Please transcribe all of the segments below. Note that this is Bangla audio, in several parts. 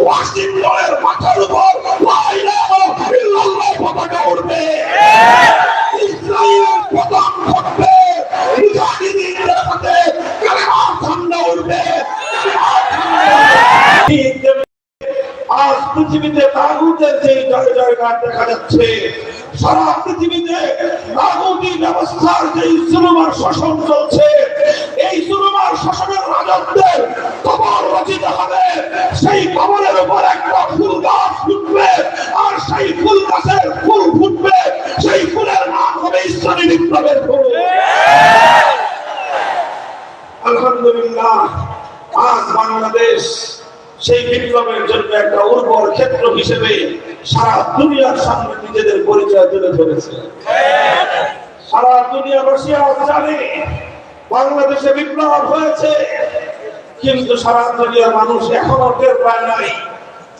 ওয়াশিংটনের মাথার উপর লা ইলাহা ইল্লাল্লাহ পতাকা উড়বে, ইসরায়েলের পতন ঘটবে, মুজাহিদিনদের হাতে কালেমার ঝান্ডা উড়বে। আজ পৃথিবীতে তাগুতের যে জয়গান দেখা যাচ্ছে, সারা পৃথিবীতে তাগুতি ব্যবস্থার যে জুলুম আর শাসন চলছে, এই জুলুম আর শাসনের রাজত্বের কবর রচিত হবে। সেই কবরের উপর একটা ফুল গাছ ফুটবে, আর সেই ফুল গাছের ফুল ফুটবে, সেই ফুলের নাম হবে ইসলামী বিপ্লবের ফুল। আলহামদুলিল্লাহ, আজ বাংলাদেশ সেই বিপ্লবের জন্য একটা উর্বর ক্ষেত্র হিসেবে সারা দুনিয়ার সামনে নিজেদের পরিচয় তুলে ধরেছে। সারা দুনিয়াবাসী আজ জানে বাংলাদেশে বিপ্লব হয়েছে, কিন্তু সারা দুনিয়ার মানুষ এখনো টের পায় নাই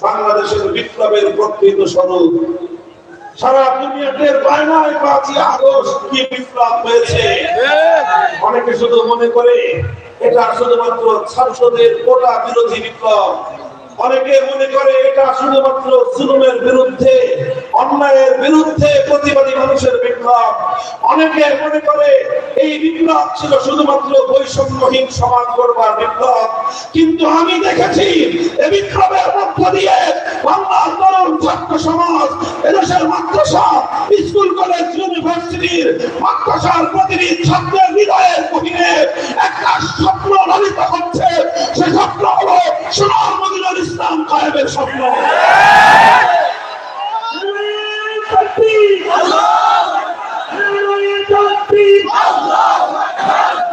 বাংলাদেশের বিপ্লবের প্রকৃত স্বরূপ। সারা দুনিয়া টের পায় নাই ৫ই আগস্ট কি বিপ্লব হয়েছে। অনেকে শুধু মনে করে এটা শুধুমাত্র ছাত্রদের কোটা বিরোধী বিপ্লব, অনেকে মনে করে এটা শুধুমাত্র জুলুমের বিরুদ্ধে, অন্যায়ের বিরুদ্ধে প্রতিবাদী মানুষের বিপ্লব, অনেকে মনে করে এই বিপ্লব ছিল শুধুমাত্র বৈষম্যহীন সমাজ গড়বার বিপ্লব। কিন্তু আমি দেখেছি এই বিপ্লবের মধ্য দিয়ে বাংলার তরুণ ছাত্র সমাজ, এদেশের মাদ্রাসা, স্কুল, কলেজ, ইউনিভার্সিটির মাদ্রাসার প্রতিটি ছাত্রের হৃদয়ের গভীরে একটা স্বপ্ন লালিত হচ্ছে। সে স্বপ্ন হলো সোনার মদিনার ইসলাম কায়েমের স্বপ্ন।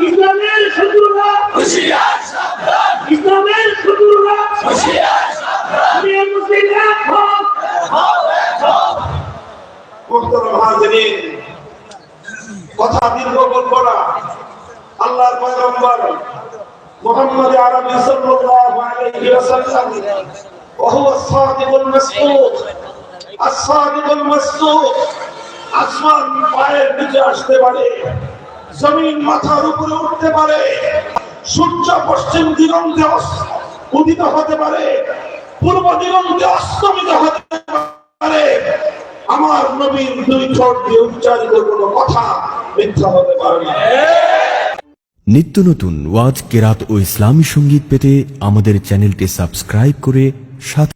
ইসলামের শত্রুরা হুঁশিয়ার সাবধান, ইসলামের শত্রুরা হুঁশিয়ার সাবধান। মুহতারাম হাজিরিন, কথা দীর্ঘ করব না। আল্লাহর পয়গম্বর মুহাম্মদ আরবি সাল্লাল্লাহু আলাইহি ওয়াসাল্লাম ওয়া হুয়া সাদিকুল মাসদুক, as-সাদিকুল মাসদুক। আসমান পায়ের নিচে আসতে পারে, জমিন মাথার উপরে উঠতে পারে, সূর্য পশ্চিম দিগন্তে উদিত হতে পারে, পূর্ব দিগন্তে অস্তমিত হতে পারে, আমার নবীর দুই ঠোঁট দিয়ে উচ্চারিত কোনো কথা মিথ্যা হতে পারে না। নিত্য নতুন ওয়াজ, কেরাত ও ইসলামী সঙ্গীত পেতে আমাদের চ্যানেলটি সাবস্ক্রাইব করে সাথে